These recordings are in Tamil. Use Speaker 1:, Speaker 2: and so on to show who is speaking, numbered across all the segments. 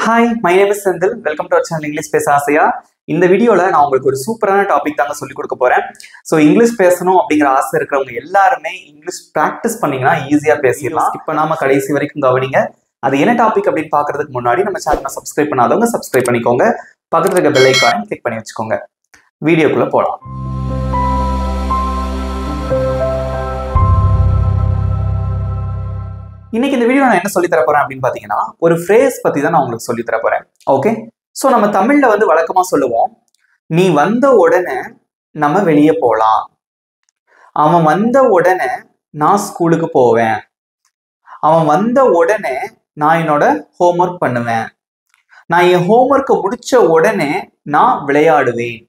Speaker 1: Hi, my name is Sendil. Welcome to our channel English Pesa Asaya. இந்த வீடியோல நான் உங்களுக்கு ஒரு சூப்பரான டாபிக் தாங்க சொல்லி கொடுக்க போறேன். சோ இங்கிலீஷ் பேசணும் அப்படிங்கிற ஆசை இருக்கிறவங்க எல்லாருமே இங்கிலீஷ் பிராக்டிஸ் பண்ணீங்கன்னா ஈஸியா பேசிடலாம். ஸ்கிப் பண்ணாம கடைசி வரைக்கும் கவனிங்க. அது என்ன டாபிக் அப்படின்னு பார்க்கிறதுக்கு முன்னாடி நம்ம சேனலை சப்ஸ்கிரைப் பண்ணாதவங்க சப்ஸ்கிரைப் பண்ணிக்கோங்க. பக்கத்துல இருக்க பெல் ஐகானை கிளிக் பண்ணி வச்சுக்கோங்க. வீடியோக்குள்ள போலாம். இன்னைக்கு இந்த வீடியோ நான் என்ன சொல்லி தர போறேன் அப்படின்னு பாத்தீங்கன்னா ஒரு ஃப்ரேஸ் பத்தி தான் நான் உங்களுக்கு சொல்லி தர போறேன். ஓகே, சோ நம்ம தமிழ்ல வழக்கமா சொல்லுவோம், நீ வந்த உடனே நம்ம வெளியே போலாம், அவன் வந்த உடனே நான் ஸ்கூலுக்கு போவேன், அவன் வந்த உடனே நான் என்னோட ஹோம்ஒர்க் பண்ணுவேன், நான் என் ஹோம்ஒர்க்கை முடிச்ச உடனே நான் விளையாடுவேன்.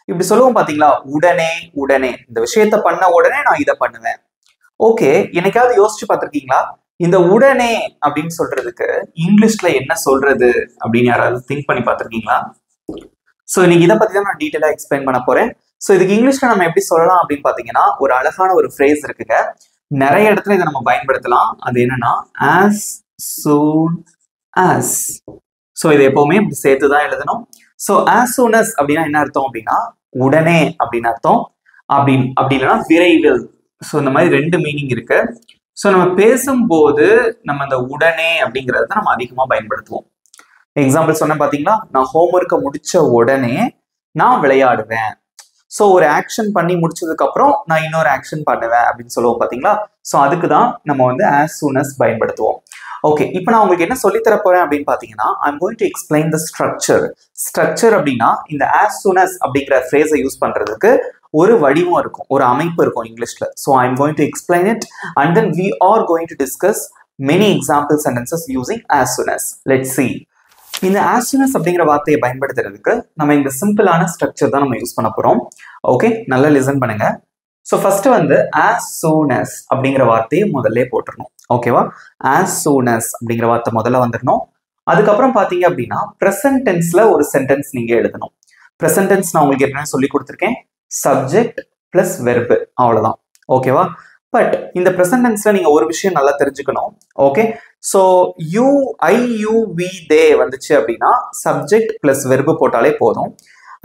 Speaker 1: இப்படி சொல்லுவோம் பாத்தீங்களா, உடனே உடனே இந்த விஷயத்த பண்ண உடனே நான் இதை பண்ணுவேன். ஓகே, என்னைக்காவது யோசிச்சு பார்த்திருக்கீங்களா இந்த உடனே அப்படின்னு சொல்றதுக்கு இங்கிலீஷ்ல என்ன சொல்றது அப்படின்னு யாராவது திங்க் பண்ணி பார்த்திருக்கீங்களா? சோ இன்னைக்கு இதை பத்தி தான் நான் டீட்டெயிலா எக்ஸ்பிளைன் பண்ண போறேன். சோ இதுக்கு இங்கிலீஷ்ல நம்ம எப்படி சொல்லலாம் அப்படின்னு பாத்தீங்கன்னா ஒரு அழகான ஒரு ஃப்ரேஸ் இருக்குங்க, நிறைய இடத்துல இதை நம்ம பயன்படுத்தலாம். அது என்னன்னா as soon as. சோ இதை எப்பவுமே இப்படி சேர்த்துதான் எழுதணும். சோ as soon as அப்படின்னா என்ன அர்த்தம் அப்படின்னா உடனே அப்படின்னு அர்த்தம். அப்படி இல்லைன்னா விரைவில். ஸோ இந்த மாதிரி ரெண்டு மீனிங் இருக்கு. ஸோ நம்ம பேசும்போது நம்ம இந்த உடனே அப்படிங்கிறத நம்ம அதிகமாக பயன்படுத்துவோம். எக்ஸாம்பிள் சொன்ன பார்த்தீங்களா, நான் ஹோம்ஒர்க்கை முடிச்ச உடனே நான் விளையாடுவேன். ஸோ ஒரு ஆக்ஷன் பண்ணி முடிச்சதுக்கு அப்புறம் நான் இன்னொரு ஆக்ஷன் பண்ணுவேன் அப்படின்னு சொல்லுவோம் பார்த்தீங்களா. ஸோ அதுக்கு தான் நம்ம as soon as பயன்படுத்துவோம். ஓகே, இப்போ நான் உங்களுக்கு என்ன சொல்லித்தர போறேன் அப்படின்னு பார்த்தீங்கன்னா I'm going to explain the structure. Structure அப்படின்னா இந்த as soon as அப்படிங்கிற ஃப்ரேஸை யூஸ் பண்றதுக்கு ஒரு வடிவம் இருக்கும், ஒரு அமைப்பு இருக்கும் இங்கிலீஷ்ல. So I'm going to explain it and then we are going to discuss many example sentences using as soon as. Let's see. இந்த as soon as அப்படிங்கிற வார்த்தையை பயன்படுத்துறதுக்கு நம்ம இந்த சிம்பிளான ஸ்ட்ரக்சர் தான் நம்ம யூஸ் பண்ண போறோம். ஓகே, நல்லா லிசன் பண்ணுங்க. So first as soon as அப்படிங்கிற வார்த்தையை முதல்ல போட்டுடணும். ஓகேவா, as soon as அப்படிங்கிற வார்த்தை முதல்ல வந்துடணும். அதுக்கப்புறம் பாத்தீங்க அப்படின்னா ப்ரெசன்ட் டென்ஸ்ல ஒரு சென்டென்ஸ் நீங்க எழுதணும். ப்ரெசன்ட் டென்ஸ் நான் உங்களுக்கு ஏற்கனவே சொல்லி கொடுத்துருக்கேன், சப்ஜெக்ட் பிளஸ் வெர்பு, அவ்வளவுதான். ஓகேவா, பட் இந்த ப்ரெசன்ட் டென்ஸ்ல நீங்க ஒரு விஷயம் நல்லா தெரிஞ்சுக்கணும். Okay, so you I you we they வந்துச்சு அப்படின்னா சப்ஜெக்ட் பிளஸ் வெர்பு போட்டாலே போதும்.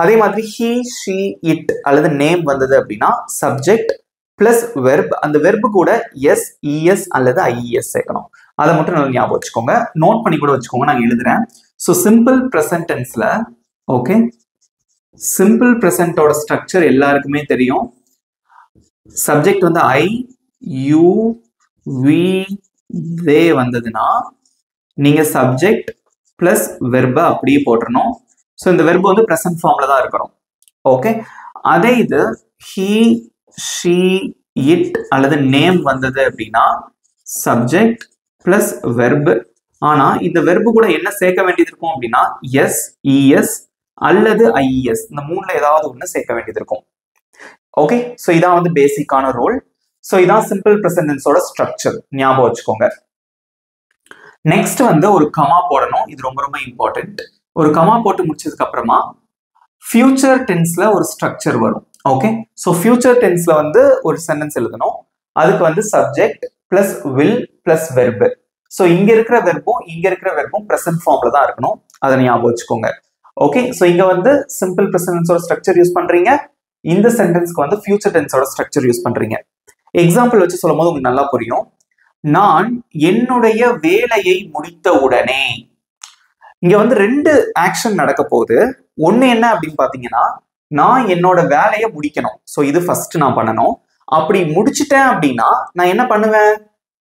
Speaker 1: அதே மாதிரி ஹி ஷி இட் அல்லது நேம் வந்தது அப்படின்னா சப்ஜெக்ட் பிளஸ் வெர்ப், அந்த வெர்பு கூட எஸ் இஎஸ் அல்லது ஐஇஎஸ் சேர்க்கணும். அதை மட்டும் நல்லா ஞாபகம் வச்சுக்கோங்க, நோட் பண்ணி கூட வச்சுக்கோங்க, நான் எழுதுறேன். ஸோ சிம்பிள் ப்ரெசன்ட் டென்ஸ்ல ஓகே, சிம்பிள் ப்ரெசன்ட்டோட ஸ்ட்ரக்சர் எல்லாருக்குமே தெரியும். Subject I you we they வந்ததுன்னா நீங்க சப்ஜெக்ட் பிளஸ் வெர்பை அப்படியே போட்டுறணும். ஸோ இந்த வெர்பு ப்ரெசன்ட் ஃபார்ம்ல தான் இருக்கணும். ஓகே, அதே இது ஹி ஷி இட் அல்லது நேம் வந்தது அப்படின்னா சப்ஜெக்ட் பிளஸ் வெர்பு. ஆனா இந்த வெர்பு கூட என்ன சேர்க்க வேண்டியது இருக்கும் அப்படின்னா எஸ் இஎஸ் அல்லது ஐஇஎஸ், இந்த மூணுல ஏதாவது ஒண்ணு சேர்க்க வேண்டியது இருக்கும். ஓகே, ஸோ இதான் பேசிக்கான ரூல். ஸோ இதான் சிம்பிள் ப்ரெசன்ட் டென்ஸோட ஸ்ட்ரக்சர், ஞாபகம் வச்சுக்கோங்க. நெக்ஸ்ட் ஒரு கமா போடணும், இது ரொம்ப ரொம்ப இம்பார்ட்டன்ட். ஒரு கமா போட்டு முடிச்சதுக்கு அப்புறமா ஃபியூச்சர் டென்ஸ்ல ஒரு ஸ்ட்ரக்சர் வரும். ஓகே, ஸோ ஃபியூச்சர் டென்ஸ்ல ஒரு சென்டென்ஸ் எழுதணும். அதுக்கு subject plus will plus verb. So இங்க இருக்கிற வெர்பும் ப்ரெசன்ட் ஃபார்ம்ல தான் இருக்கணும், அதை ஞாபகம் வச்சுக்கோங்க. ஓகே, ஸோ இங்க சிம்பிள் ப்ரெசன்ட் டென்ஸோட ஸ்ட்ரக்சர் யூஸ் பண்றீங்க, இந்த சென்டென்ஸ்க்கு ஃபியூச்சர் டென்ஸோட ஸ்ட்ரக்சர் யூஸ் பண்றீங்க. எக்ஸாம்பிள் வச்சு சொல்லும் போது உங்களுக்கு நல்லா புரியும். நான் என்னுடைய வேலையை முடித்த உடனே, இங்க ரெண்டு ஆக்ஷன் நடக்க போகுது. ஒண்ணு என்ன அப்படின்னு பாத்தீங்கன்னா நான் என்னோட வேலையை முடிக்கணும். ஸோ இது ஃபர்ஸ்ட் நான் பண்ணணும். அப்படி முடிச்சிட்டேன் அப்படின்னா நான் என்ன பண்ணுவேன்,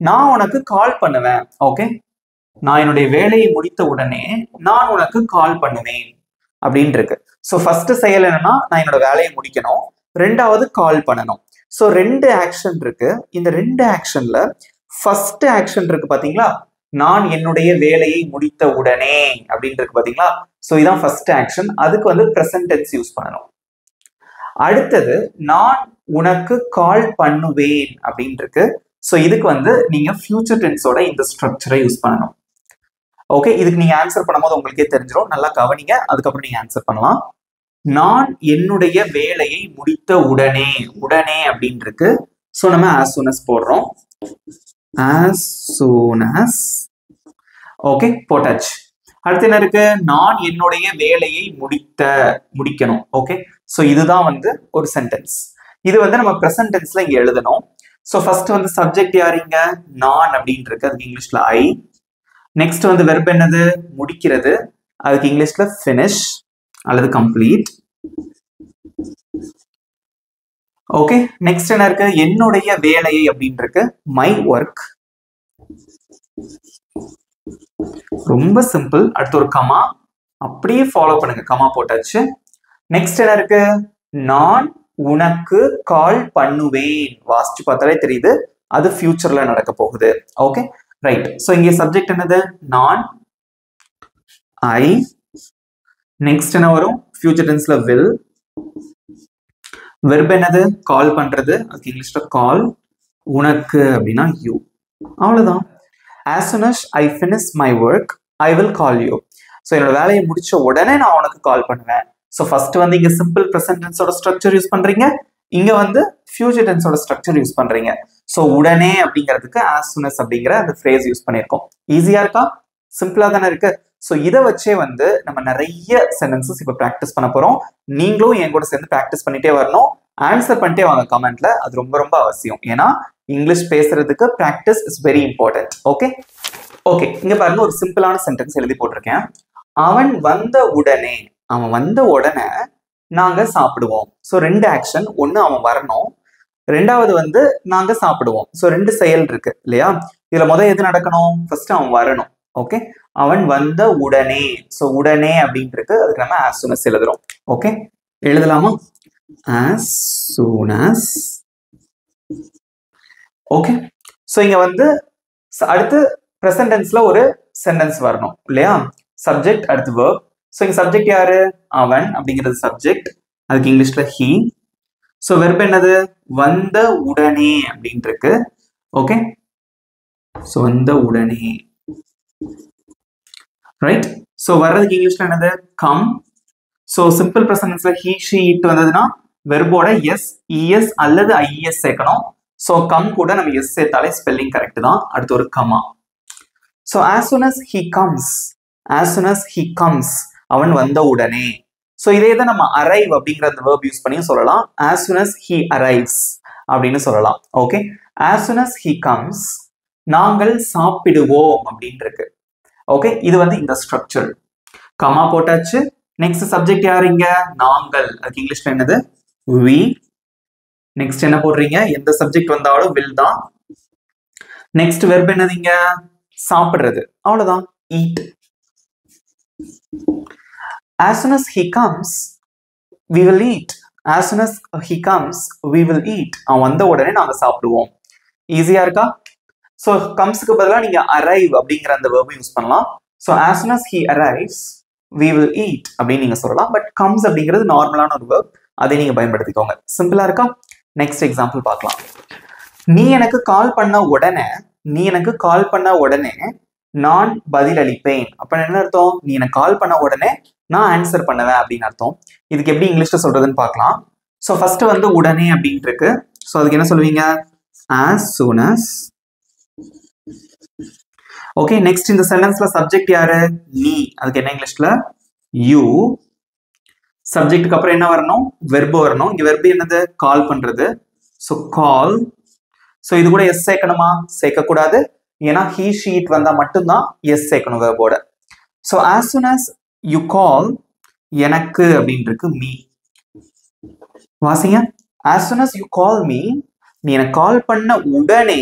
Speaker 1: நான் உனக்கு கால் பண்ணுவேன். ஓகே, நான் என்னுடைய வேலையை முடித்த உடனே நான் உனக்கு கால் பண்ணுவேன் அப்படின்னு இருக்கு. ஸோ ஃபர்ஸ்ட் செயல் என்னன்னா நான் என்னோட வேலையை முடிக்கணும், ரெண்டாவது கால் பண்ணணும். ஸோ ரெண்டு ஆக்ஷன் இருக்கு. இந்த ரெண்டு ஆக்ஷன்ல ஃபர்ஸ்ட் ஆக்ஷன் இருக்கு பாத்தீங்களா, நான் என்னுடைய வேலையை முடித்த உடனே அப்படின்னு இருக்கு பாத்தீங்களா. ஸோ இதான் ஃபர்ஸ்ட் ஆக்ஷன், அதுக்கு ப்ரெசன்ட் டென்ஸ் யூஸ் பண்ணணும். அடுத்தது நான் உனக்கு கால் பண்ணுவேன் அப்படின்னு இருக்கு. ஸோ இதுக்கு நீங்க ஃபியூச்சர் டென்ஸோட இந்த ஸ்ட்ரக்சரை யூஸ் பண்ணணும். ஓகே, இதுக்கு நீங்க ஆன்சர் பண்ணும்போது உங்களுக்கே தெரிஞ்சிடும், நல்லா கவனிங்க, அதுக்கப்புறம் நீங்க ஆன்சர் பண்ணலாம். நான் என்னுடைய வேலையை முடித்த உடனே, உடனே அப்படின்னு இருக்கு. ஸோ நம்ம as soon as போடுறோம். as soon as ஓகே, போட்டாச்சு. அடுத்து என்ன இருக்கு? நான் என்னுடைய வேலையை முடிக்கணும். ஓகே, சோ இதுதான் வந்து ஒரு சென்டென்ஸ். இது வந்து நம்ம பிரசன்ட் டென்ஸ்ல இங்க எழுதணும். சோ ஃபர்ஸ்ட் வந்து சப்ஜெக்ட் யாருங்க? நான் அப்படின்னு இருக்கு, அதுக்கு இங்கிலீஷ்ல ஐ. நெக்ஸ்ட் வந்து வெர்ப் என்னது? முடிக்கிறது, அதுக்கு இங்கிலீஷ்ல finish அல்லது complete. ஓகே, நெக்ஸ்ட் என்ன இருக்கு? என்னுடைய வேலையை அப்படின்னு இருக்கு, my work. ரொம்ப சிம்பிள். அடுத்து ஒரு கமா, அப்படியே ஃபாலோ பண்ணுங்க, கமா போட்டாச்சு. நெக்ஸ்ட் என்ன இருக்கு? நான் உனக்கு கால் பண்ணுவேன். வாசிச்சு பார்த்தாலே தெரியுது அது ஃபியூச்சர்ல நடக்க போகுது. Okay, right. சோ இங்க சப்ஜெக்ட் என்னது? நான், ஐ. நெக்ஸ்ட் என்ன வரும்? Future டென்ஸ்ல will. வெர்ப் என்னது? கால் பண்றது, அதுக்கு இங்கிலீஷ்ல கால். உனக்கு அப்படின்னா யூ. அவ்வளவுதான். as soon as I finish my work I will call you. So என்னோட வேலையை முடிச்ச உடனே நான் உனக்கு கால் பண்ணுவேன். சோ ஃபர்ஸ்ட் வந்து இங்க சிம்பிள் பிரசன்ட் டென்ஸோட ஸ்ட்ரக்சர் யூஸ் பண்றீங்க, இங்க வந்து ஃபியூச்சர் டென்ஸோட ஸ்ட்ரக்சர் யூஸ் பண்றீங்க. சோ உடனே அப்படிங்கிறதுக்கு as soon as அப்படிங்கிற அந்த ஃப்ரேஸ் யூஸ் பண்ணிருக்கோம். ஈஸியா இருக்கா? சிம்பிளா தானே இருக்கு. சோ இதை வச்சே வந்து நம்ம நிறைய சென்டென்சஸ் இப்ப பிராக்டிஸ் பண்ண போறோம். நீங்களும் என் கூட சேர்ந்து பிராக்டிஸ் பண்ணிட்டே வரணும். ஆன்சர் பண்ணிட்டே வாங்க கமெண்ட்ல, அது ரொம்ப ரொம்ப அவசியம். ஏன்னா இங்கிலீஷ் பேசுறதுக்கு practice is very important. Okay, okay. இங்க பாருங்க, ஒரு சிம்பிளான சென்டென்ஸ் எழுதி போட்டிருக்கேன். அவன் வந்த உடனே நாங்க சாப்பிடுவோம். சோ ரெண்டு ஆக்ஷன், ஒன்னு அவன் வரணும், ரெண்டாவது வந்து நாங்க சாப்பிடுவோம். சோ ரெண்டு செயல் இருக்கு இல்லையா? இதுல முதல் எது நடக்கணும்? ஃபர்ஸ்ட் அவன் வரணும். ஓகே, அவன் வந்த உடனே. சோ உடனே அப்படின்னு இருக்கு, அதுக்கு நம்ம as soon as எழுதுறோம். ஓகே, எழுதலாமா? as soon as. Okay, so இங்க வந்து அடுத்து பிரசன்ட் டென்ஸ்ல ஒரு சென்டென்ஸ் வரணும் இல்லையா? சப்ஜெக்ட் அடுத்து verb. சோ இங்க சப்ஜெக்ட் யாரு? அவன் அப்படிங்கிறது சப்ஜெக்ட், அதுக்கு இங்கிலீஷ்ல he. சோ வெர்ப் என்னது? வந்த உடனே அப்படின்னு இருக்கு. ஓகே, சோ வந்த உடனே. ரைட். சோ வர்றதுக்கு இங்கிலீஷ்ல என்னது? come. சோ சிம்பிள் பிரசன்ட் டென்ஸ்ல he she it வந்ததுன்னா வெர்போட எஸ் இஎஸ் அல்லது ஐஎஸ் சேர்க்கணும். சோ கம் கூட நம்ம எஸ் சேர்த்தாலே ஸ்பெல்லிங் கரெக்ட் தான். அடுத்து ஒரு comma. So as soon as he comes, as soon as he comes, அவன் வந்த உடனே. சோ இதே தான் நம்ம arrive அப்படிங்கிற அந்த verb யூஸ் பண்ணி சொல்லலாம். as soon as he arrives அப்படின்னு சொல்லலாம். Okay, as soon as he comes, நாங்கள் சாப்பிடுவோம் அப்படின்னு இருக்கு. ஓகே, இது வந்து இந்த ஸ்ட்ரக்சர். கமா போட்டாச்சு. நெக்ஸ்ட் சப்ஜெக்ட் யாருங்க? நாங்கள், அதுக்கு இங்கிலீஷ்ல என்னது? we. நெக்ஸ்ட் என்ன போடுறீங்க? எந்த சப்ஜெக்ட் வந்தாலும் will தான். நெக்ஸ்ட் வெர்ப் என்னதுங்க? சாப்பிடுறது, அவ்வளவுதான், eat. as soon as he comes we will eat. as soon as he comes we will eat. அவன் வந்த உடனே நாங்க சாப்பிடுவோம். ஈஸியா இருக்கா? சோ கம்ஸ்க்கு பதிலா நீங்க arrive அப்படிங்கிற அந்த verb யூஸ் பண்ணலாம். So as soon as he arrives we will eat அப்படின்னு நீங்க சொல்லலாம். பட் comes அப்படிங்கிறது நார்மலான ஒரு verb, அதை நீங்க பயன்படுத்திக்கோங்க. சிம்பிளா இருக்கா? நெக்ஸ்ட் எக்ஸாம்பிள் பார்க்கலாம். நீ எனக்கு கால் பண்ண உடனே நான் பதில் அளிப்பேன். அப்ப என்ன அர்த்தம்? நீ எனக்கு கால் பண்ண உடனே நான் ஆன்சர் பண்ணுவேன் அப்படின்னு அர்த்தம். இதுக்கு எப்படி இங்கிலீஷ்ல சொல்றதுன்னு பார்க்கலாம். சோ ஃபர்ஸ்ட் வந்து உடனே அப்படின்னு இருக்கு. சோ அதுக்கு என்ன சொல்லுவீங்க? as soon as. Okay, next இந்த சென்டென்ஸ்ல சப்ஜெக்ட் யாரு? நீ, அதுக்கு என்ன இங்கிலீஷ்ல? you. சப்ஜெக்ட்டுக்கு அப்புறம் என்ன வரணும்? வெர்ப் வரணும். இங்க வெர்ப் என்னது? கால் பண்றது. சோ கால். சோ இது கூட எஸ் சேர்க்கணுமா? சேர்க்க கூடாது. ஏன்னா he she it வந்தா மட்டும்தான் எஸ் சேர்க்கணும் வெர்போட. So as soon as you call, எனக்கு அப்படின்னு இருக்கு, me. வாசிங்க. as soon as you call me, நீ எனக்கு கால் பண்ண உடனே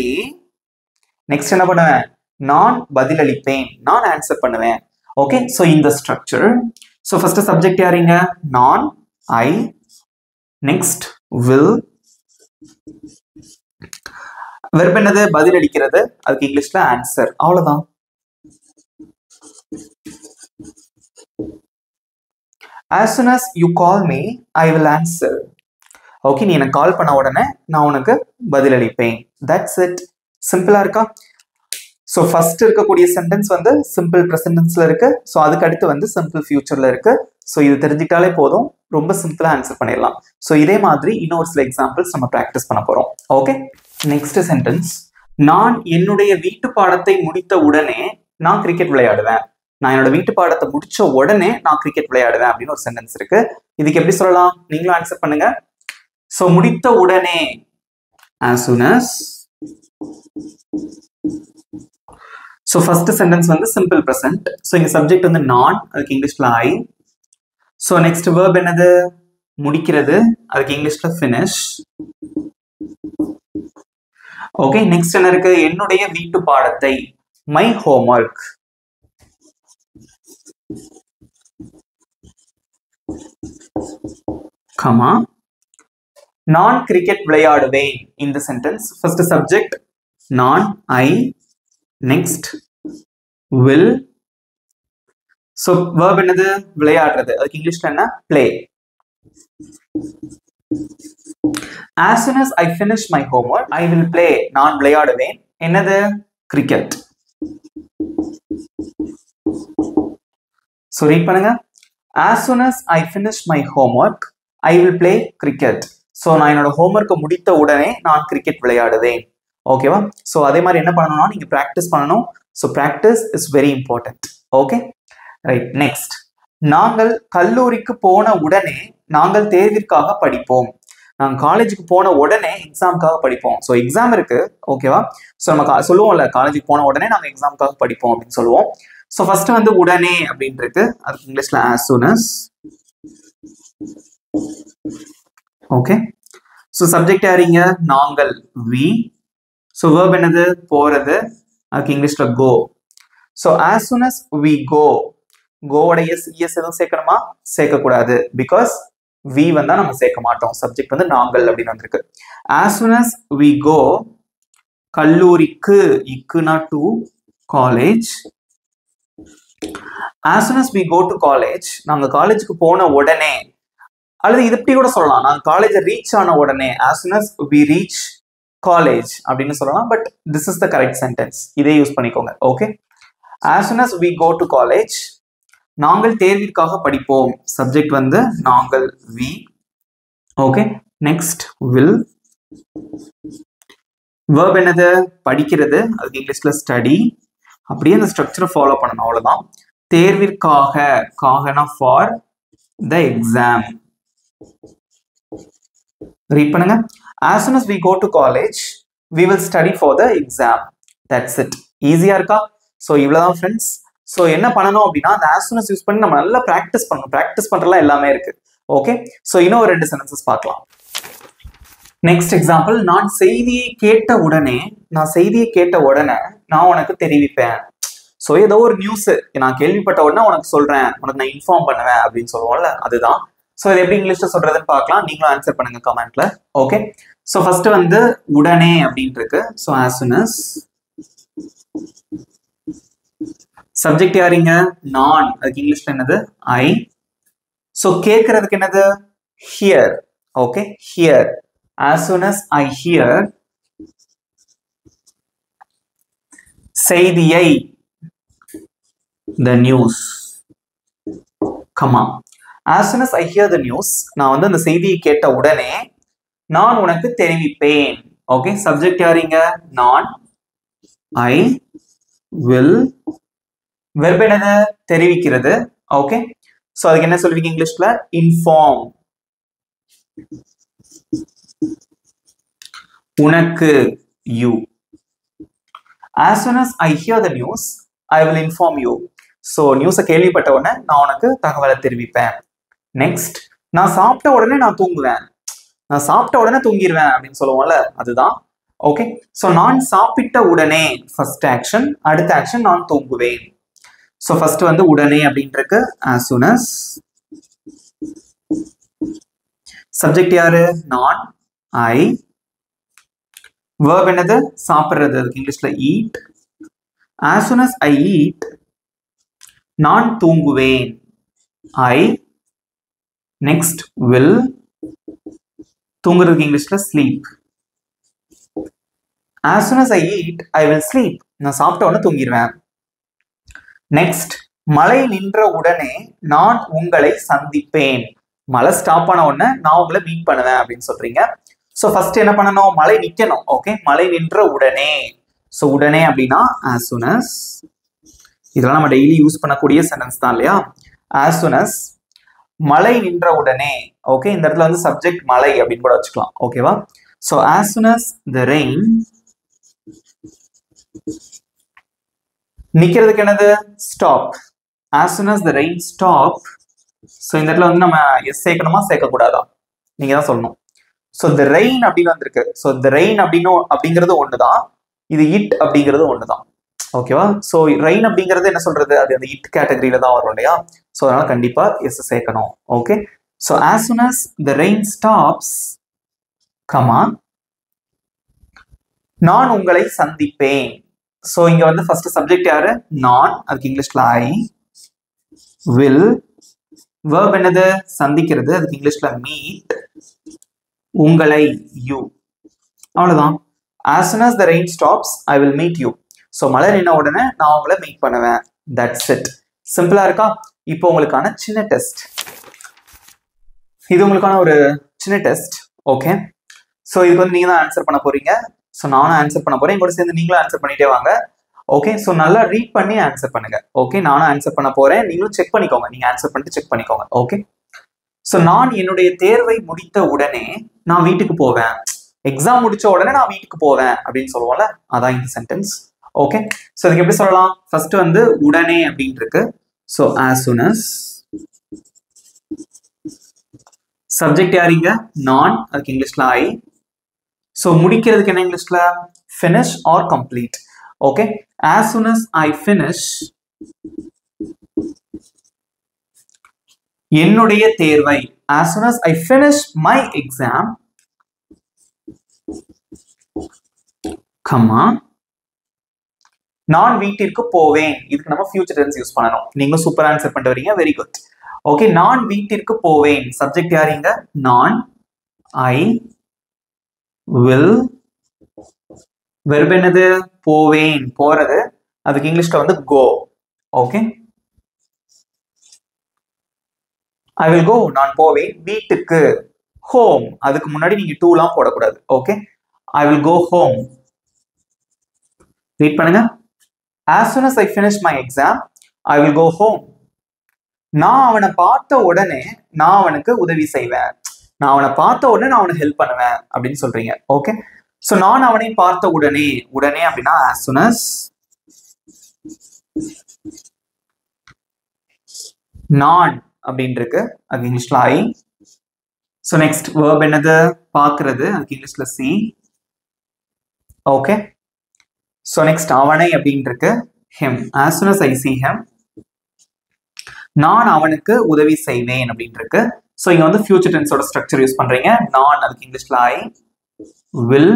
Speaker 1: நெக்ஸ்ட் என்ன பண்ணுவேன்? நான் பதில் அளிப்பேன், நான் ஆன்சர் பண்ணுவேன். ஓகே, சோ இந்த ஸ்ட்ரக்சர். சோ ஃபர்ஸ்ட் சப்ஜெக்ட் யாருங்க? நான், ஐ. Next will. வெர்ப் என்னது? பதில் அளிக்கிறது, அதுக்கு இங்கிலீஷ்ல ஆன்சர். அவ்வளவுதான். as soon as you call me I will answer. Okay, நீ எனக்கு கால் பண்ண உடனே நான் உனக்கு பதில் அளிப்பேன். That's it. சிம்பிளா இருக்கா? சோ ஃபர்ஸ்ட் இருக்கக்கூடிய சென்டென்ஸ் வந்து சிம்பிள் பிரசன்ட் டென்ஸ்ல இருக்கு. சோ அதுக்கு அடுத்து வந்து சிம்பிள் ஃபியூச்சர்ல இருக்கு. சோ இது தெரிஞ்சிட்டாலே போதும், ரொம்ப சிம்பிளா ஆன்சர் பண்ணிடலாம். சோ இதே மாதிரி இன்னொரு சில எக்ஸாம்பிள்ஸ் நம்ம பிராக்டிஸ் பண்ண போறோம். Okay, next sentence. நான் என்னுடைய வீட்டு பாடத்தை முடித்த உடனே நான் கிரிக்கெட் விளையாடுவேன். நான் என்னோட வீட்டு பாடத்தை முடிச்ச உடனே நான் கிரிக்கெட் விளையாடுவேன் அப்படின்னு ஒரு சென்டென்ஸ் இருக்கு. இதுக்கு எப்படி சொல்லலாம்? நீங்களும் ஆன்சர் பண்ணுங்க. சோ முடித்த உடனே as soon as. So first sentence வந்து சிம்பிள் பிரசன்ட். சோ இங்க சப்ஜெக்ட் வந்து நான், அதுக்கு இங்கிலீஷ்ல ஐ. சோ நெக்ஸ்ட் verb என்னது? முடிக்கிறது, அதுக்கு இங்கிலீஷ்ல finish. ஓகே, நெக்ஸ்ட் என்ன இருக்கு? என்னுடைய வீட்டு பாடத்தை, my homework. கமா, நான் கிரிக்கெட் விளையாடுவேன். இந்த சென்டென்ஸ் ஃபர்ஸ்ட் சப்ஜெக்ட் நான், I. Next will. So verb என்னது? விளையாடுறது, அதுக்கு இங்கிலீஷ்ல என்ன? play. As soon as I finish my homework, I will play. நான் விளையாடுவேன். என்னது? கிரிக்கெட். சோ ரீட் பண்ணுங்க. As soon as I finish my homework, I will play cricket. So நான் என்னோட ஹோம்வொர்க்கை முடித்த உடனே நான் கிரிக்கெட் விளையாடுவேன். ஓகேவா? சோ அதே மாதிரி என்ன பண்ணணும்னா நீங்க பிராக்டிஸ் பண்ணணும். So practice is very important. Okay right. Next, நாங்கள் கல்லூரிக்கு போன உடனே நாங்கள் தேர்விற்காக படிப்போம். நாங்கள் காலேஜுக்கு போன உடனே எக்ஸாமுக்காக படிப்போம். ஸோ எக்ஸாம் இருக்கு, ஓகேவா? ஸோ நம்ம சொல்லுவோம்ல, காலேஜுக்கு போன உடனே நாங்கள் எக்ஸாமுக்காக படிப்போம் அப்படின்னு சொல்லுவோம். ஸோ ஃபர்ஸ்ட் வந்து உடனே அப்படின்றது, அதுக்கு இங்கிலீஷ்ல as soon as. Okay, so subject யாரிங்க? நாங்கள், we. ஸோ verb என்னது? போறது, அதுக்கு இங்கிலீஷ்ல go. So as soon as we go, கோவோட எஸ் எதுவும் சேர்க்கணுமா? சேர்க்கக்கூடாது. பிகாஸ் we வந்தா நம்ம சேர்க்க மாட்டோம். சப்ஜெக்ட் வந்து நாங்கள் அப்படின்னு வந்திருக்கு. as soon as we go, கல்லூரிக்கு, இக்குனா to, college. as soon as we go to college, நாங்க காலேஜுக்கு போன உடனே, அல்லது இது இப்படி கூட சொல்லலாம், நாங்க காலேஜ் ரீச் ஆன உடனே, as soon as we reach college அப்படின்னு சொல்லலாம். But this is the correct sentence. இதே யூஸ் பண்ணிக்கோங்க. Okay, as soon as we go to college, நாங்கள் தேர்விற்காக படிப்போம். சப்ஜெக்ட் வந்து நாங்கள், we. Okay, next will. verb என்னது? படிக்கிறது, அதுக்கு இங்கிலீஷ்ல ஸ்டடி. அப்படியே அந்த ஸ்ட்ரக்சரை ஃபாலோ பண்ணணும், அவ்வளவுதான். தேர்விற்காக, காகனா ஃபார் த எக்ஸாம். ரீட் பண்ணுங்க. as soon as we go to college, we will study for the exam. That's it. ஈஸியா இருக்கா? ஸோ இவ்வளவுதான் ஃப்ரெண்ட்ஸ். ஸோ என்ன பண்ணணும் அப்படின்னா, அந்த as soon as யூஸ் பண்ணி நம்ம நல்லா ப்ராக்டிஸ் பண்ணணும். ப்ராக்டிஸ் பண்றதுலாம் எல்லாமே இருக்கு. ஓகே, ஸோ இன்னும் ஒரு 2 சென்டென்சஸ் பார்க்கலாம். நெக்ஸ்ட் எக்ஸாம்பிள், நான் செய்தியை கேட்ட உடனே நான் உனக்கு தெரிவிப்பேன். ஸோ ஏதோ ஒரு நியூஸ் நான் கேள்விப்பட்ட உடனே உனக்கு சொல்றேன், உனக்கு நான் இன்ஃபார்ம் பண்ணுவேன் அப்படின்னு சொல்லுவோம்ல, அதுதான். ஸோ இது எப்படி இங்கிலீஷ்ல சொல்றதுன்னு பார்க்கலாம். நீங்களும் ஆன்சர் பண்ணுங்க கமெண்ட்ல. ஓகே, ஸோ ஃபர்ஸ்ட் வந்து உடனே அப்படின்ட்டு இருக்கு. So as soon as. Subject யாரிங்க? நான், அதுக்கு இங்கிலீஷ்ல என்னது? ஐ. ஸோ கேட்கறதுக்கு என்னது? Hear. Okay, hear. as soon as I hear, செய்தியை, the news. Comma, as soon as I hear the news, நான் வந்து அந்த செய்தியை கேட்ட உடனே நான் உனக்கு தெரிவிப்பேன். ஓகே, சப்ஜெக்ட் யாரிங்க? நான், ஐ. will. verb என்னது? தெரிவிக்கிறது. ஓகே, சோ அதுக்கு என்ன சொல்வீங்க இங்கிலீஷ்ல? இன்ஃபார்ம். உனக்கு, you. as soon as I hear the news, I will inform you. So நியூஸை கேள்விப்பட்ட உடனே நான் உனக்கு தகவலை தெரிவிப்பேன். நெக்ஸ்ட், நான் சாப்பிட்ட உடனே நான் தூங்குவேன். நான் சாப்பிட்ட உடனே தூங்கிடுவேன் அப்படின்னு சொல்லுவோம்ல, அதுதான். ஓகே, சோ நான் சாப்பிட்ட உடனே ஃபர்ஸ்ட் ஆக்ஷன், அடுத்த ஆக்ஷன் நான் தூங்குவேன். சோ ஃபர்ஸ்ட் வந்து உடனே அப்படின்றது as soon as. சப்ஜெக்ட் யாரு? நான், ஐ. verb என்னது? சாப்பிடுறது, அதுக்கு இங்கிலீஷ்ல eat. as soon as I eat, நான் தூங்குவேன். ஐ. Next will. தூங்குறதுக்கு இங்கிலீஷ்ல sleep. as soon as I eat, I will sleep. நான் சாப்பிட்ட உடனே தூங்கிடுவேன். நெக்ஸ்ட், மழை நின்ற உடனே நான் உங்களை சந்திப்பேன். மழை ஸ்டாப் ஆன உடனே நான் உங்களை மீட் பண்ணுவேன் அப்படின்னு சொல்றீங்க. ஸோ ஃபர்ஸ்ட் என்ன பண்ணணும்? மழை நிக்கணும். ஓகே, மழை நின்ற உடனே. ஸோ உடனே அப்படின்னா as soon as. இதெல்லாம் நம்ம டெய்லி யூஸ் பண்ணக்கூடிய சென்டென்ஸ் தான் இல்லையா? as soon as மழை நின்ற உடனே. ஓகே, இந்த இடத்துல வந்து சப்ஜெக்ட் மழை அப்படின்னு கூட வச்சுக்கலாம். ஓகேவா? so as soon as the rain, நிக்கிறதுக்கு என்னது? stop. as soon as the rain stop. so இந்த இடத்துல வந்து நம்ம எஸ் சேர்க்கணுமா சேர்க்க கூடாதா? நீங்க தான் சொல்லணும். so the rain அப்படின்னு வந்திருக்கு. so the rain அப்படிங்கிறது ஒண்ணுதான், இது இட் அப்படிங்கிறது ஒண்ணுதான். ஓகேவா? சோ ரெயின் அப்படிங்கிறது என்ன சொல்றது? அது அந்த இட் கேட்டகரியில தான் வரும் இல்லையா? சோ அதனால கண்டிப்பா எஸ் சேர்க்கணும். Okay, so as soon as the rain stops, comma, நான் உங்களை சந்திப்பேன். சோ இங்க வந்து ஃபர்ஸ்ட் சப்ஜெக்ட் யாரு? நான். அதுக்கு இங்கிலீஷ்ல ஐ. will, verb என்னது? சந்திக்கிறது. அதுக்கு இங்கிலீஷ்ல மீட். உங்களை யூ. அவ்வளவுதான். as soon as the rain stops, I will meet you. So மழை நின்ன உடனே நான் உங்களை மீட் பண்ணுவேன். That's it. சிம்பிளா இருக்கா? இப்போ உங்களுக்கான சின்ன டெஸ்ட். இது உங்களுக்கான ஒரு சின்ன டெஸ்ட். ஓகே, ஸோ இதுக்கு வந்து நீங்க தான் ஆன்சர் பண்ண போறீங்க. ஸோ நானும் ஆன்சர் பண்ண போறேன், கூட சேர்ந்து நீங்களும் ஆன்சர் பண்ணிட்டே வாங்க. ஓகே, ஸோ நல்லா ரீட் பண்ணி ஆன்சர் பண்ணுங்க. ஓகே, நானும் ஆன்சர் பண்ண போறேன், நீங்களும் செக் பண்ணிக்கோங்க. நீங்க ஆன்சர் பண்ணிட்டு செக் பண்ணிக்கோங்க. ஓகே, ஸோ நான் என்னுடைய தேர்வை முடித்த உடனே நான் வீட்டுக்கு போவேன். எக்ஸாம் முடிச்ச உடனே நான் வீட்டுக்கு போவேன் அப்படின்னு சொல்லுவோம்ல, அதான் இந்த சென்டென்ஸ். ஓகே, சோ இதுக்கு எப்படி சொல்லலாம்? ஃபர்ஸ்ட் வந்து உடனே அப்படின்னு இருக்கு. So as soon as, subject யாரிங்க? நான். அதுக்கு இங்கிலீஷ்ல ஐ. சோ முடிக்கிறதுக்கு என்ன இங்கிலீஷ்ல? finish or complete. Okay, as soon as I finish என்னுடைய தேர்வை. as soon as I finish my exam, comma, நான் வீட்டிற்கு போவேன். இதுக்கு நம்ம ஃபியூச்சர் டென்ஸ் யூஸ் பண்ணணும். நீங்க சூப்பர் ஆன்சர் பண்ணிட்டு வரீங்க, வெரி குட். ஓகே, நான் வீட்டிற்கு போவேன். சப்ஜெக்ட் யாரிங்க? நான். I will. வெர்ப் என்னது? போவேன், போறது. அதுக்கு இங்கிலீஷ்ல வந்து கோ. ஓகே, ஐ வில் கோ, நான் போவேன். வீட்டுக்கு, ஹோம். அதுக்கு முன்னாடி நீங்க டூலாம் போடக்கூடாது. Okay, I will go home. Read பண்ணுங்க. as soon as I finish my exam, I will go home. நான் அவனை பார்த்த உடனே நான் அவனுக்கு உதவி செய்வேன். நான் அவனை பார்த்த உடனே நான் அவனுக்கு ஹெல்ப் பண்ணுவேன் அப்படின்னு சொல்றீங்க. ஓகே, சோ நான் அவனை பார்த்த உடனே. உடனே அப்படின்னா as soon as. நான் அப்படின்னு இருக்கு. அது இங்கிலீஷ்ல ஐ. சோ நெக்ஸ்ட் verb என்னது? பார்க்கிறது. அதுக்கு இங்கிலீஷ்ல see. ஓகே, சோ நெக்ஸ்ட் அவனை அப்படின்னு இருக்கு. him. as soon as I see him, நான் அவனுக்கு உதவி செய்வேன் அப்படின்னு இருக்கு. சோ இங்க வந்து ஃபியூச்சர் டென்ஸோட ஸ்ட்ரக்சர் யூஸ் பண்றீங்க. நான். அதுக்கு இங்கிலீஷ்ல ஐ. will.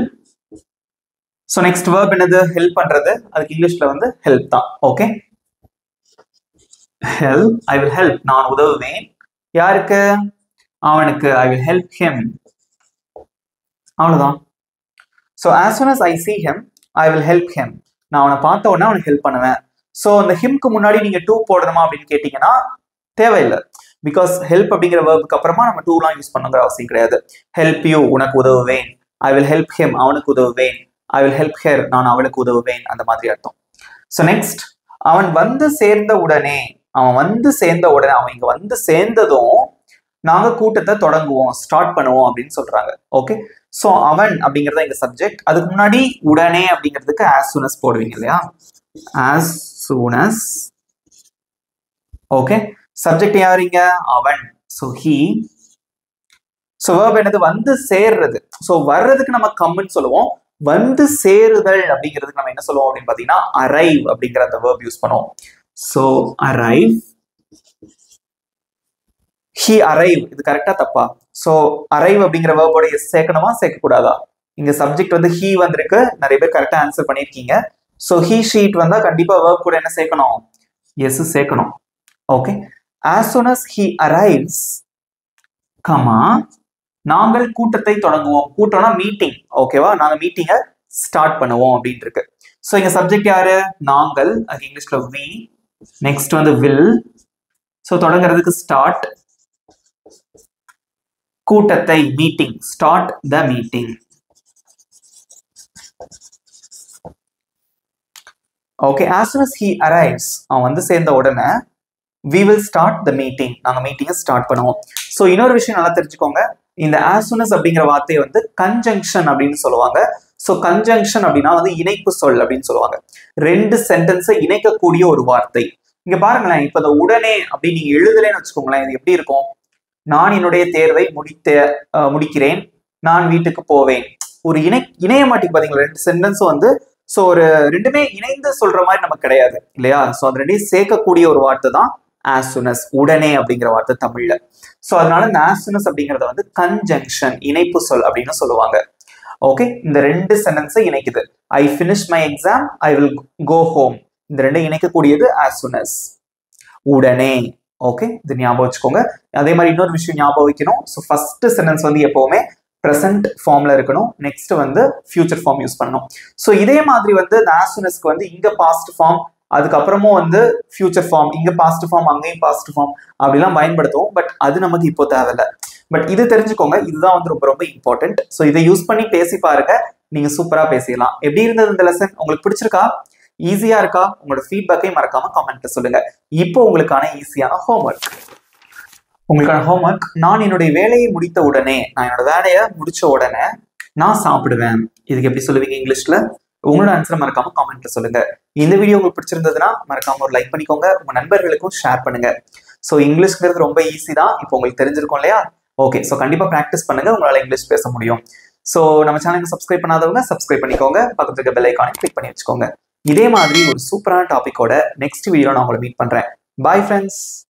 Speaker 1: சோ நெக்ஸ்ட் verb என்னது? ஹெல்ப் பண்றது. அதுக்கு இங்கிலீஷ்ல வந்து ஹெல்ப் தான். Okay, help. I will help. நான் உதவுவேன். யாருக்கு? அவனுக்கு. I will help him. அவ்வளவுதான். So as soon as I see him, I will help him. நான் அவனை பார்த்த உடனே அவனுக்கு ஹெல்ப் பண்ணுவேன். சோ அந்த ஹிம்க்கு முன்னாடி நீங்க டூ போடணுமா அப்படின்னு கேட்டீங்கன்னா தேவையில்லை. பிகாஸ் ஹெல்ப் அப்படிங்கிற வேர்புக்கு அப்புறமா நம்ம டூலாம் யூஸ் பண்ணுங்கிற அவசியம் கிடையாது. ஹெல்ப் யூ, உனக்கு உதவுவேன். ஐ வில் ஹெல்ப் ஹிம், அவனுக்கு உதவுவேன். ஐ வில் ஹெல்ப் ஹெர், நான் அவளுக்கு உதவுவேன். அந்த மாதிரி அர்த்தம். சோ நெக்ஸ்ட், அவன் வந்து சேர்ந்த உடனே. அவன் வந்து சேர்ந்த உடனே, அவன் இங்க வந்து சேர்ந்ததும் நாங்க கூட்டத்தை தொடங்குவோம், ஸ்டார்ட் பண்ணுவோம் அப்படின்னு சொல்றாங்க. ஓகே, சோ அவன் அப்படிங்கறத இங்க சப்ஜெக்ட். அதுக்கு முன்னாடி உடனே அப்படிங்கிறதுக்கு as soon as போடுவீங்க இல்லையா? as soon as. Okay, subject யாருங்க? அவன். So he. சோ verb என்னது? வந்து சேர்றது. சோ வர்றதுக்கு நம்ம கம்னு சொல்லுவோம். வந்து சேருதல் அப்படிங்கிறதுக்கு நம்ம என்ன சொல்லுவோம் அப்படின்னு பாத்தீங்கன்னா arrive அப்படிங்கிற அந்த verb யூஸ் பண்ணுவோம். So arrive. he arrive. இது கரெக்டா தப்பா? சோ arrive அப்படிங்கிற வேர்போட எஸ் சேர்க்கணுமா சேர்க்க கூடாதா? இங்க சப்ஜெக்ட் வந்து he வந்திருக்கு. நிறைய பேர் கரெக்டா ஆன்சர் பண்ணிருக்கீங்க. சோ he sheet வந்தா கண்டிப்பா வேர்ப் கூட என்ன சேர்க்கணும்? எஸ் சேர்க்கணும். Okay, as soon as he arrives, comma, நாங்கள் கூட்டத்தை தொடங்குவோம். கூட்டம்னா மீட்டிங். ஓகேவா? நாங்க மீட்டிங்கை ஸ்டார்ட் பண்ணுவோம் அப்படின்னு இருக்கு. சோ இங்க சப்ஜெக்ட் யாரு? நாங்கள். அது இங்கிலீஷ்ல we. நெக்ஸ்ட் வந்து will. சோ தொடங்குறதுக்கு ஸ்டார்ட். கூட்டத்தை, meeting, start the meeting. Okay, as soon as he arrives, அவன் வந்து சேர்ந்த உடனே we will start the meeting, நாங்க மீட்டிங்கை ஸ்டார்ட் பண்ணுவோம். ஸோ இன்னொரு விஷயம் நல்லா தெரிஞ்சுக்கோங்க, இந்த as soon as அப்படிங்கிற வார்த்தையை வந்து கன்ஜங்ஷன் அப்படின்னு சொல்லுவாங்க. ஸோ கன்ஜங்ஷன் அப்படின்னா வந்து இணைப்பு சொல் அப்படின்னு சொல்லுவாங்க. ரெண்டு சென்டென்ஸை இணைக்கக்கூடிய ஒரு வார்த்தை. இங்க பாருங்களேன், இப்ப இந்த உடனே அப்படின்னு நீங்க எழுதலன்னு வச்சுக்கோங்களேன், இது எப்படி இருக்கும்? நான் என்னுடைய தேர்வை முடிக்கிறேன், நான் வீட்டுக்கு போவேன். ஒரு இணைய மாட்டேங்குது பாத்தீங்களா ரெண்டு சென்டென்ஸும் வந்து. ஸோ ஒரு ரெண்டுமே இணைந்து சொல்ற மாதிரி நமக்கு கிடையாது இல்லையா? ஸோ அது ரெண்டையும் சேர்க்கக்கூடிய ஒரு வார்த்தை தான் as soon as, உடனே அப்படிங்கிற வார்த்தை தமிழ்ல. ஸோ அதனால இந்த as soon as அப்படிங்கறத வந்து கன்ஜங்ஷன், இணைப்பு சொல் அப்படின்னு சொல்லுவாங்க. ஓகே, இந்த ரெண்டு சென்டென்ஸை இணைக்குது. I finish my exam, I will go home. இந்த ரெண்டும் இணைக்கக்கூடியது as soon as, உடனே. ஓகே, இது ஞாபகம் வச்சுக்கோங்க. அதே மாதிரி இன்னொரு விஷயம் ஞாபகம் வைக்கணும். ஸோ ஃபர்ஸ்ட் சென்டென்ஸ் வந்து எப்பவுமே ப்ரெசென்ட் ஃபார்ம்ல இருக்கணும், நெக்ஸ்ட் வந்து ஃபியூச்சர் ஃபார்ம் யூஸ் பண்ணணும். ஸோ இதே மாதிரி வந்து இந்த as soon asக்கு வந்து இங்க பாஸ்ட் ஃபார்ம், அதுக்கப்புறமும் வந்து ஃபியூச்சர் ஃபார்ம், இங்க பாஸ்ட் ஃபார்ம், அங்கேயும் பாஸ்ட் ஃபார்ம் அப்படிலாம் பயன்படுத்துவோம். பட் அது நமக்கு இப்போ தேவையில்லை. பட் இது தெரிஞ்சுக்கோங்க, இதுதான் வந்து ரொம்ப ரொம்ப இம்பார்ட்டன்ட். ஸோ இதை யூஸ் பண்ணி பேசி பாருங்க, நீங்க சூப்பரா பேசிடலாம். எப்படி இருந்தது இந்த லெசன்? உங்களுக்கு பிடிச்சிருக்கா? ஈஸியா இருக்கா? உங்களோட ஃபீட்பேக்கை மறக்காம கமெண்ட்ல சொல்லுங்க. இப்போ உங்களுக்கான ஈஸியான ஹோம்ஒர்க். நான் என்னுடைய வேலையை முடித்த உடனே, நான் என்னோட வேலையை முடிச்ச உடனே நான் சாப்பிடுவேன். இதுக்கு எப்படி சொல்லுவீங்க இங்கிலீஷ்ல? உங்களோட ஆன்சரை மறக்காம கமெண்ட்ல சொல்லுங்க. இந்த வீடியோ உங்களுக்கு பிடிச்சிருந்ததுன்னா மறக்காம ஒரு லைக் பண்ணிக்கோங்க, உங்க நண்பர்களுக்கும் ஷேர் பண்ணுங்க. ஸோ இங்கிலீஷ்ங்கிறது ரொம்ப ஈஸி தான், இப்போ உங்களுக்கு தெரிஞ்சிருக்கும் இல்லையா? ஓகே, ஸோ கண்டிப்பா ப்ராக்டிஸ் பண்ணுங்க, உங்களால இங்கிலீஷ் பேச முடியும். ஸோ நம்ம சேனலுக்கு சப்ஸ்கிரைப் பண்ணாதவங்க சப்ஸ்கிரைப் பண்ணிக்கோங்க, பக்கத்துல இருக்க பெல் ஐகானை கிளிக் பண்ணி வச்சுக்கோங்க. இதே மாதிரி ஒரு சூப்பரான டாபிக்கோட நெக்ஸ்ட் வீடியோ நான் உங்களை மீட் பண்றேன். Bye friends.